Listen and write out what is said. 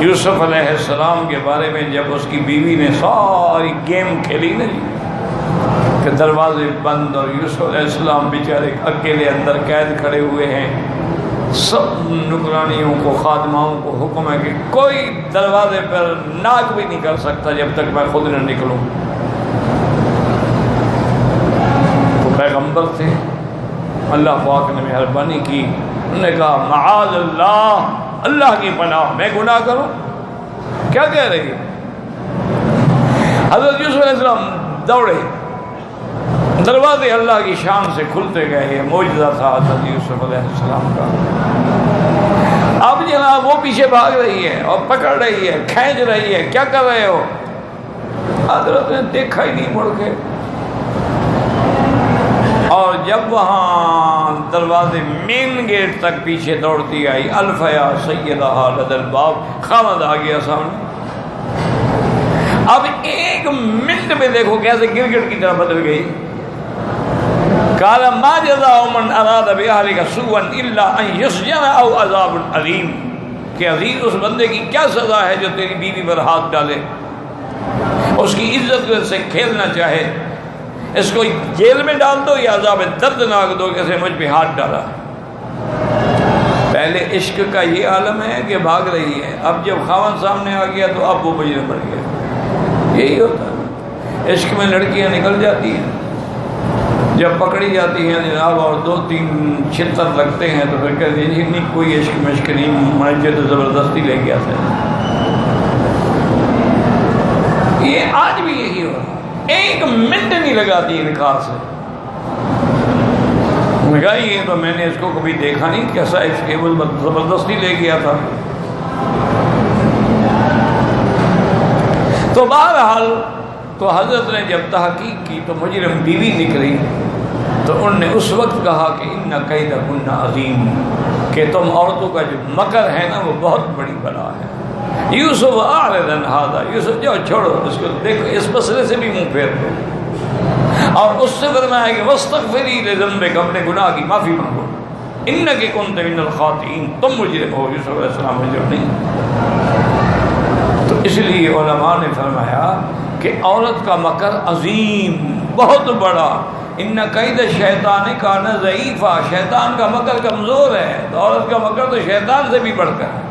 یوسف علیہ السلام کے بارے میں جب اس کی بیوی نے ساری گیم کھیلی نا جی کہ دروازے بند اور یوسف علیہ السلام بیچارے اکیلے اندر قید کھڑے ہوئے ہیں، سب نکرانیوں کو خادماؤں کو حکم ہے کہ کوئی دروازے پر ناک بھی نہیں کر سکتا جب تک میں خود نہ نکلوں۔ تو پیغمبر تھے، اللہ پاک نے مہربانی کی، انہوں نے کہا معاذ اللہ، اللہ کی پناہ، میں گناہ کروں؟ کیا کہہ رہی ہے؟ حضرت یوسف علیہ السلام دوڑے، دروازے اللہ کی شان سے کھلتے گئے، یہ معجزہ تھا حضرت یوسف علیہ السلام کا۔ اب جناب وہ پیچھے بھاگ رہی ہے اور پکڑ رہی ہے، کھینچ رہی ہے، کیا کر رہے ہو؟ حضرت نے دیکھا ہی نہیں مڑ کے، اور جب وہاں دروازے مین گیٹ تک پیچھے دوڑتی آئی، الفیا سیدہا لدى الباب، خامد آ گیا سامنے۔ اب ایک منٹ میں دیکھو کیسے گرگٹ کی طرح بدل گئی۔ قال ما جزاء من اراد باهلك سوءا الا ان يسجن او عذاب الیم، کہ عزیز اس بندے کی کیا سزا ہے جو تیری بیوی پر ہاتھ ڈالے، اس کی عزت سے کھیلنا چاہے، اس کو جیل میں ڈال دو یا عذاب دردناک دو کہ اسے مجھ پہ ہاتھ ڈالا۔ پہلے عشق کا یہ عالم ہے کہ بھاگ رہی ہے، اب جب خاوند سامنے آ گیا تو اب وہ مجرم بن گیا۔ یہی ہوتا ہے عشق میں، لڑکیاں نکل جاتی ہیں، جب پکڑی جاتی ہیں جناب اور 2-3 چھتر لگتے ہیں تو پھر کہتے ہیں نہیں کوئی عشق مشق نہیں، مجھے تو زبردستی لے گیا تھا۔ یہ آج بھی یہی ہو رہا، ایک منٹ نہیں لگاتی انکار سے۔ میں کہا یہ تو میں نے اس کو کبھی دیکھا نہیں، کیسا عشق ہے، وہ زبردستی لے گیا تھا۔ تو بہرحال تو حضرت نے جب تحقیق کی تو مجرم بیوی نکلی، تو انہوں نے اس وقت کہا کہ ان کیدکن عظیم، کہ تم عورتوں کا جو مکر ہے نا وہ بہت بڑی بلا ہے۔ یوسف اعرض عن ھذا، یوسف جو چھوڑو اس کو، دیکھو اس مسئلے سے بھی منہ پھیر دو، اور اس سے فرمایا کہ واستغفری لذنبک، اپنے گناہ کی معافی مانگو، انک کنت من الخاطئین، تم مجرم ہو۔ یوسف علیہ السلام مجرم نہیں۔ تو اس لیے علماء نے فرمایا کہ عورت کا مکر عظیم، بہت بڑا، ان کید شیطان کان ضعیفا، شیطان کا مکر کمزور ہے، تو عورت کا مکر تو شیطان سے بھی بڑھ کر ہے۔